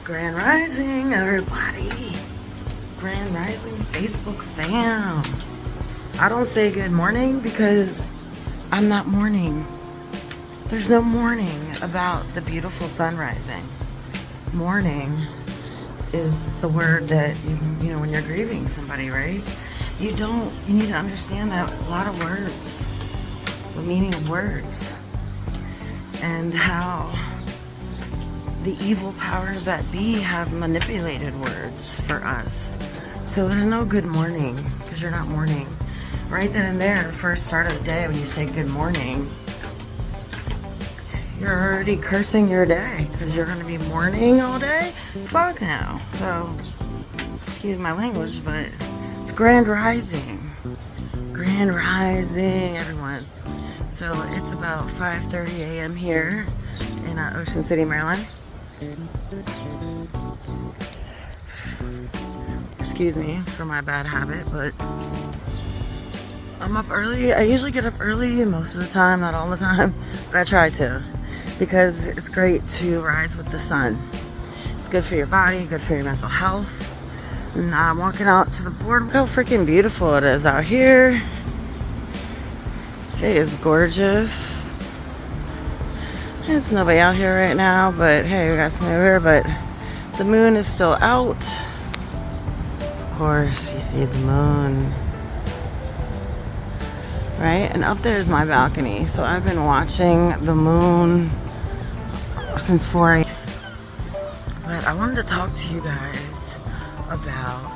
Grand Rising, everybody. Grand Rising Facebook fam. I don't say good morning because I'm not mourning. There's no mourning about the beautiful sun rising. Mourning is the word that, you know, when you're grieving somebody, right? You need to understand that a lot of words, the meaning of words, and how the evil powers that be have manipulated words for us. So there's no good morning because you're not mourning. Right then and there, the first start of the day when you say good morning, you're already cursing your day because you're going to be mourning all day? Fuck no. So, excuse my language, but it's Grand Rising. Grand Rising, everyone. So it's about 5:30 a.m. here in Ocean City, Maryland. Excuse me for my bad habit, but I'm up early. I usually get up early most of the time, not all the time, but I try to because it's great to rise with the sun. It's good for your body, good for your mental health. And I'm walking out to the board. Look how freaking beautiful it is out here. It is gorgeous. There's nobody out here right now, but hey, we got some over here, but the moon is still out. Of course, you see the moon. Right? And up there is my balcony. So I've been watching the moon since 4 a.m. But I wanted to talk to you guys about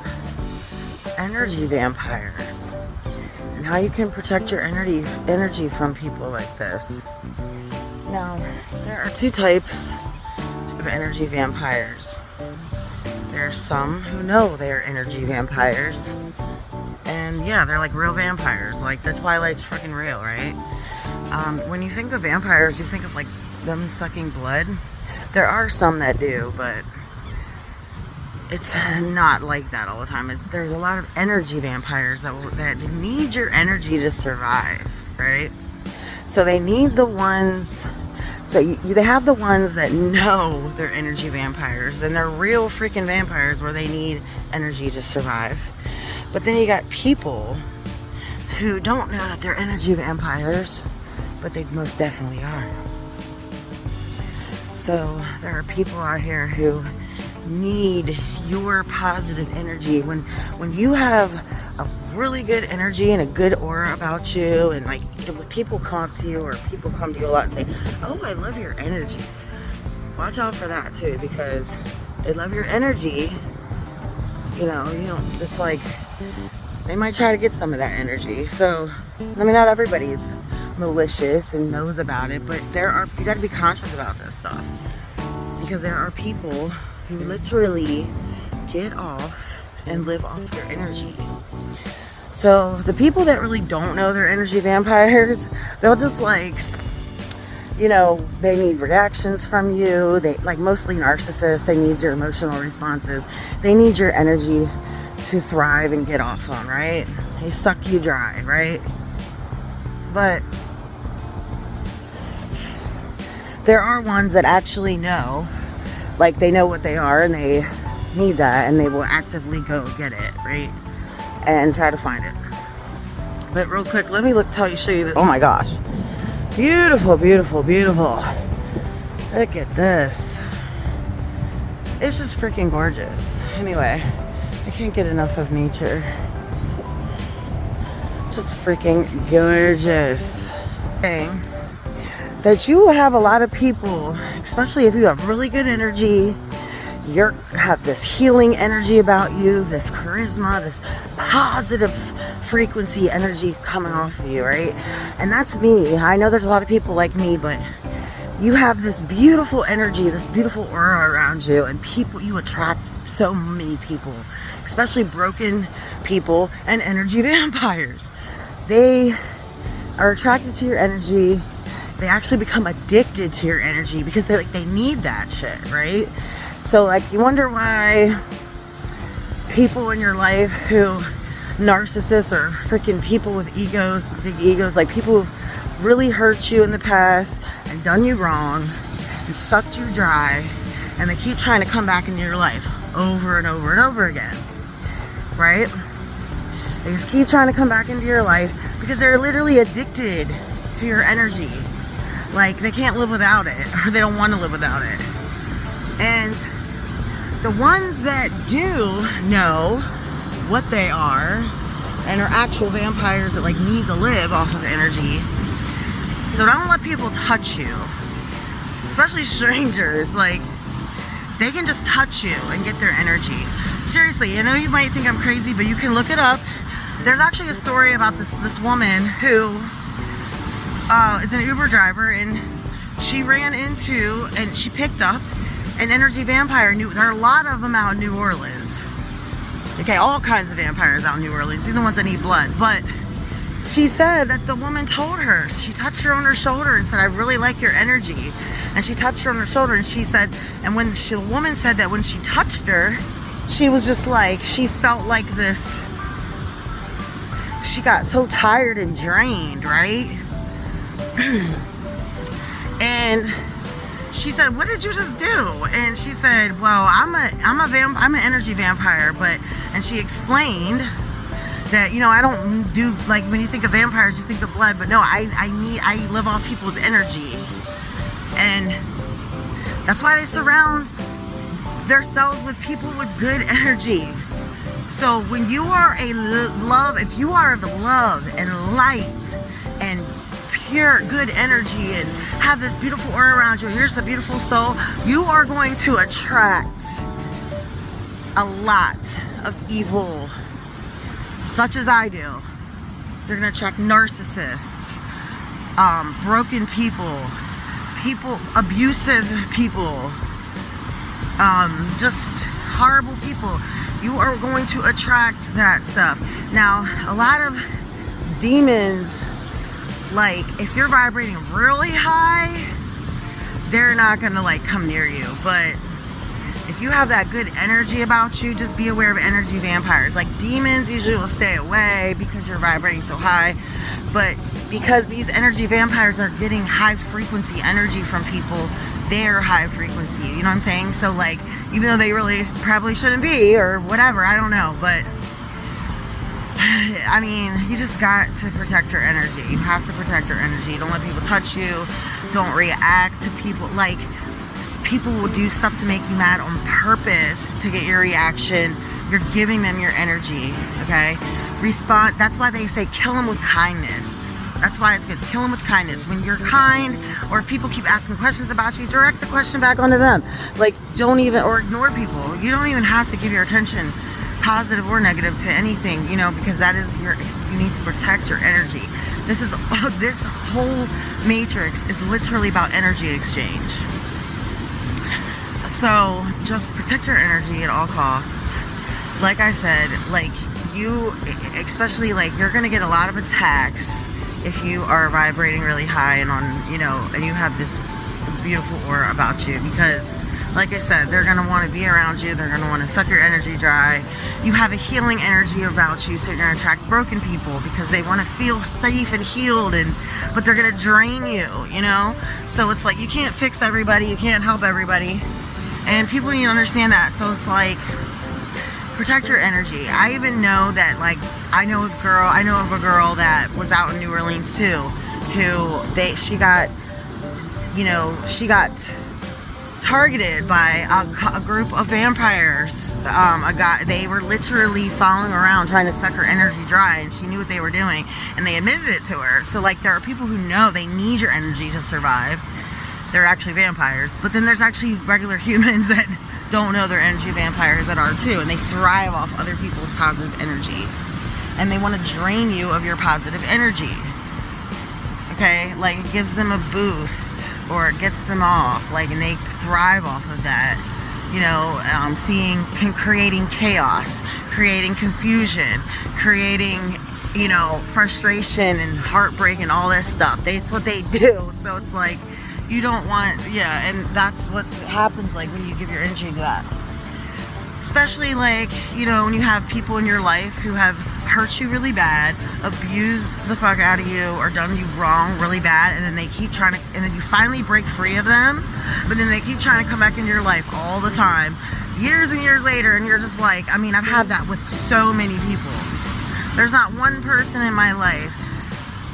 energy vampires and how you can protect your energy from people like this. Now, there are two types of energy vampires. There are some who know they're energy vampires. And yeah, they're like real vampires. Like the Twilight's freaking real, right? When you think of vampires, you think of like them sucking blood. There are some that do, but it's not like that all the time. There's a lot of energy vampires that need your energy to survive, right? So they need the ones. So they have the ones that know they're energy vampires, and they're real freaking vampires where they need energy to survive. But then you got people who don't know that they're energy vampires, but they most definitely are. So there are people out here who need your positive energy. When you have a really good energy and a good aura about you, and like when people come up to you or people come to you a lot and say, "Oh, I love your energy." Watch out for that too, because they love your energy. You know, it's like they might try to get some of that energy. So, I mean, not everybody's malicious and knows about it, but you got to be conscious about this stuff, because there are people who literally get off and live off your energy. So the people that really don't know they're energy vampires, they'll just like, they need reactions from you. They like mostly narcissists. They need your emotional responses. They need your energy to thrive and get off on, right? They suck you dry, right? But there are ones that actually know, like they know what they are and they need that, and they will actively go get it, right? And try to find it. But real quick, let me show you this. Oh my gosh. Beautiful, beautiful, beautiful. Look at this. It's just freaking gorgeous. Anyway, I can't get enough of nature. Just freaking gorgeous. That you have a lot of people, especially if you have really good energy, you have this healing energy about you, this charisma, this positive frequency energy coming off of you, right? And that's me. I know there's a lot of people like me, but you have this beautiful energy, this beautiful aura around you, and you attract so many people, especially broken people and energy vampires. They are attracted to your energy. They actually become addicted to your energy because they need that shit, right? So like, you wonder why people in your life who narcissists or freaking people with egos, big egos, like people who've really hurt you in the past and done you wrong and sucked you dry, and they keep trying to come back into your life over and over and over again, right? They just keep trying to come back into your life because they're literally addicted to your energy. Like, they can't live without it, or they don't want to live without it. And the ones that do know what they are and are actual vampires that like need to live off of energy, so don't let people touch you, especially strangers. Like, they can just touch you and get their energy. Seriously, I know you might think I'm crazy, but you can look it up. There's actually a story about this woman who is an Uber driver, and she ran into and she picked up an energy vampire. There are a lot of them out in New Orleans. Okay, all kinds of vampires out in New Orleans, even the ones that need blood. But she said that the woman told her, she touched her on her shoulder and said, I really like your energy. And she touched her on her shoulder, and she said, and when the woman said that when she touched her, she was just like, she felt like this, she got so tired and drained, right? And she said, what did you just do? And she said, well, I'm an energy vampire, and she explained that, you know, I don't do, like, when you think of vampires, you think of blood, but no, I live off people's energy. And that's why they surround themselves with people with good energy. So when you are if you are the love and light and pure good energy and have this beautiful aura around you, and you're just a beautiful soul, you are going to attract a lot of evil, such as I do. You're going to attract narcissists, broken people, abusive people, just horrible people. You are going to attract that stuff. Now, a lot of demons, like, if you're vibrating really high, they're not gonna like come near you. But if you have that good energy about you, just be aware of energy vampires. Like, demons usually will stay away because you're vibrating so high. But because these energy vampires are getting high frequency energy from people, they're high frequency, you know what I'm saying? So, like, even though they really probably shouldn't be, or whatever, I don't know, but I mean, you just got to protect your energy. You have to protect your energy. Don't let people touch you. Don't react to people. Like, people will do stuff to make you mad on purpose to get your reaction. You're giving them your energy, okay? Respond. That's why they say kill them with kindness. That's why it's good. Kill them with kindness. When you're kind, or if people keep asking questions about you, direct the question back onto them. Like, don't even, or ignore people. You don't even have to give your attention, positive or negative, to anything, you know, because that is you need to protect your energy. This whole matrix is literally about energy exchange. So just protect your energy at all costs. Like I said, like, you, especially, like, you're going to get a lot of attacks if you are vibrating really high and on, you know, and you have this beautiful aura about you, because like I said, they're going to want to be around you. They're going to want to suck your energy dry. You have a healing energy about you, so you're going to attract broken people because they want to feel safe and healed, but they're going to drain you, you know? So it's like, you can't fix everybody. You can't help everybody. And people need to understand that. So it's like, protect your energy. I even know that, like, I know of a girl that was out in New Orleans too, she got targeted by a group of vampires. They were literally following around trying to suck her energy dry, and she knew what they were doing, and they admitted it to her. So, like, there are people who know they need your energy to survive. They're actually vampires. But then there's actually regular humans that don't know they're energy vampires that are too, and they thrive off other people's positive energy, and they want to drain you of your positive energy. Okay, like, it gives them a boost, or it gets them off, like, and they thrive off of that, you know, creating chaos, creating confusion, creating, you know, frustration and heartbreak and all this stuff. That's what they do. So it's like, you don't want, and that's what happens, like, when you give your energy to that. Especially, like, you know, when you have people in your life who have hurt you really bad, abused the fuck out of you, or done you wrong really bad, and then they keep trying to, and then you finally break free of them, but then they keep trying to come back into your life all the time, years and years later, and you're just like, I mean, I've had that with so many people. There's not one person in my life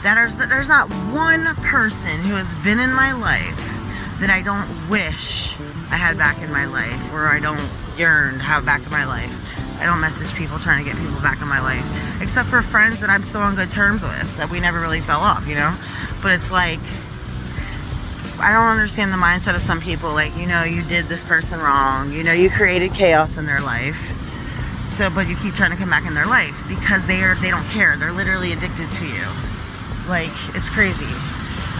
there's not one person who has been in my life that I don't wish I had back in my life, or I don't yearn to have back in my life. I don't message people trying to get people back in my life, except for friends that I'm still on good terms with, that we never really fell off, you know? But it's like, I don't understand the mindset of some people, like, you know, you did this person wrong, you know, you created chaos in their life, so, but you keep trying to come back in their life because they don't care. They're literally addicted to you. Like, it's crazy.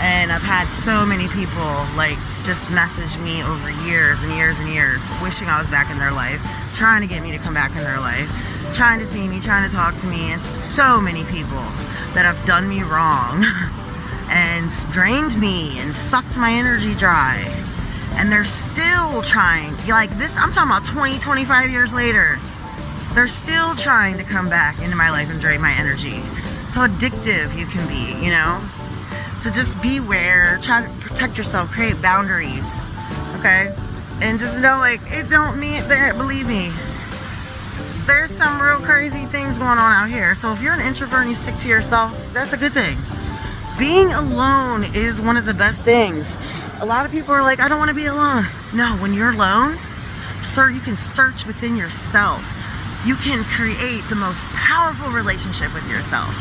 And I've had so many people, like, just message me over years and years and years, wishing I was back in their life, trying to get me to come back in their life, trying to see me, trying to talk to me. And so many people that have done me wrong and drained me and sucked my energy dry. And they're still trying. Like this, I'm talking about 20, 25 years later. They're still trying to come back into my life and drain my energy. It's how addictive you can be, you know? So just beware, try to protect yourself, create boundaries, okay? And just know, like, it don't mean there, believe me, there's some real crazy things going on out here. So if you're an introvert and you stick to yourself, that's a good thing. Being alone is one of the best things. A lot of people are like, I don't want to be alone. No, when you're alone, sir, you can search within yourself. You can create the most powerful relationship with yourself.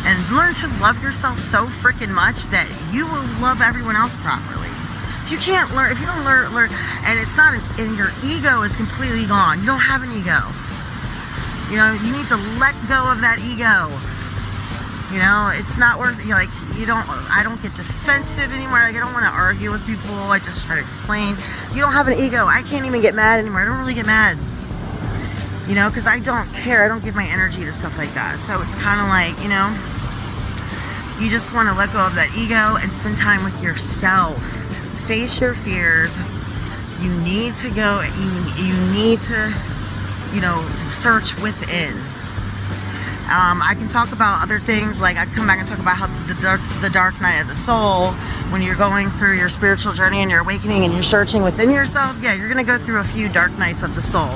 And learn to love yourself so freaking much that you will love everyone else properly. If you can't learn, if you don't learn, and it's not, and your ego is completely gone. You don't have an ego. You know, you need to let go of that ego. You know, it's not worth it. Like, I don't get defensive anymore. Like, I don't want to argue with people. I just try to explain. You don't have an ego. I can't even get mad anymore. I don't really get mad. You know, because I don't care. I don't give my energy to stuff like that. So it's kind of like, you know, you just want to let go of that ego and spend time with yourself. Face your fears. You need to go, you need to, you know, search within. I can talk about other things, like I come back and talk about how the dark night of the soul, when you're going through your spiritual journey and you're awakening and you're searching within yourself, yeah, you're going to go through a few dark nights of the soul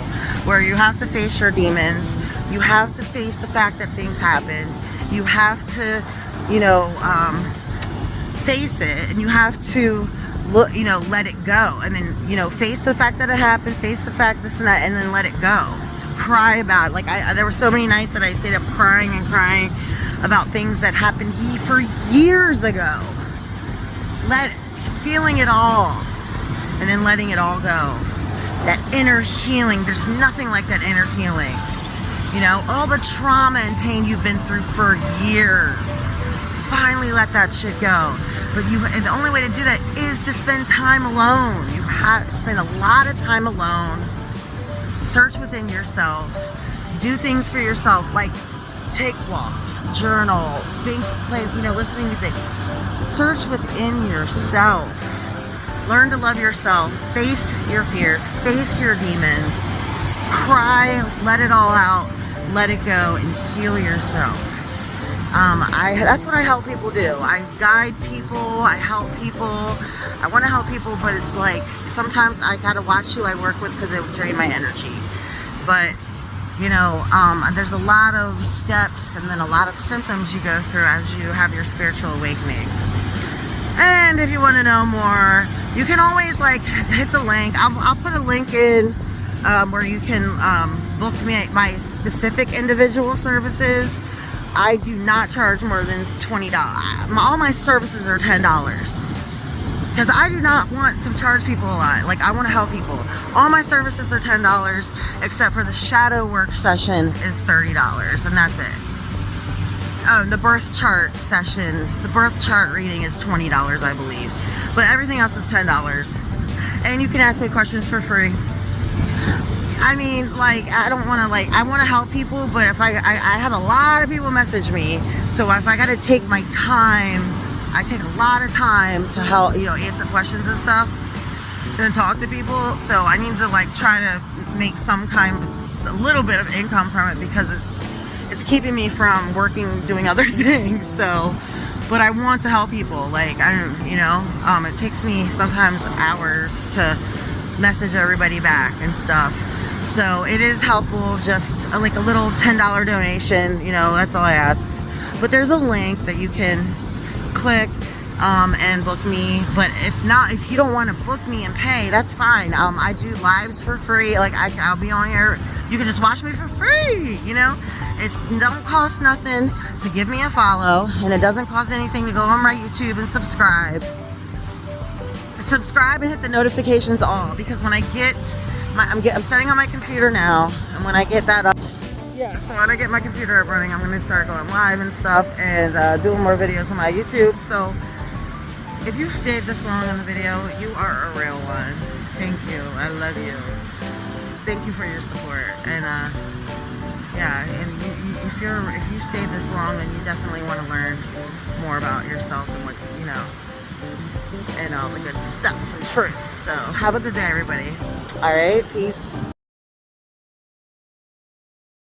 where you have to face your demons. You have to face the fact that things happened. You have to, you know, face it, and you have to look, you know, let it go, and then, you know, face the fact that it happened, face the fact this and that, and then let it go. Cry about it. Like there were so many nights that I stayed up crying and crying about things that happened for years ago. Feeling it all, and then letting it all go. That inner healing, there's nothing like that inner healing. You know, all the trauma and pain you've been through for years, finally let that shit go. But and the only way to do that is to spend time alone. You have to spend a lot of time alone. Search within yourself. Do things for yourself, like take walks, journal, think, play, you know, listen to music. Search within yourself. Learn to love yourself. Face your fears. Face your demons. Cry. Let it all out. Let it go and heal yourself. That's what I help people do. I guide people. I help people. I want to help people, but it's like sometimes I gotta watch who I work with because it will drain my energy. But you know, there's a lot of steps and then a lot of symptoms you go through as you have your spiritual awakening. And if you want to know more, you can always like hit the link. I'll put a link in where you can book me my specific individual services. I do not charge more than $20. All my services are $10. Because I do not want to charge people a lot. Like, I want to help people. All my services are $10, except for the shadow work session is $30, and that's it. The birth chart session, the birth chart reading is $20, I believe. But everything else is $10. And you can ask me questions for free. I mean, like, I don't want to, like, I want to help people, but if I have a lot of people message me, so if I got to take my time, I take a lot of time to help, you know, answer questions and stuff and talk to people. So I need to like try to make a little bit of income from it because it's keeping me from doing other things. So, but I want to help people. Like, it takes me sometimes hours to message everybody back and stuff. So it is helpful, just like a little $10 donation, that's all I ask. But there's a link that you can click and book me. But if you don't want to book me and pay, that's fine. I do lives for free. Like, I'll be on here. You can just watch me for free, It's don't cost nothing to give me a follow, and it doesn't cost anything to go on my YouTube and subscribe. Subscribe and hit the notifications all, because when I get I'm setting on my computer now, and when I get that up, so when I get my computer up running, I'm going to start going live and stuff, and doing more videos on my YouTube. So if you stayed this long on the video, you are a real one. Thank you. I love you. Thank you for your support. And if you stayed this long, then you definitely want to learn more about yourself and what and all the good stuff and truth. So have a good day, everybody. All right, peace.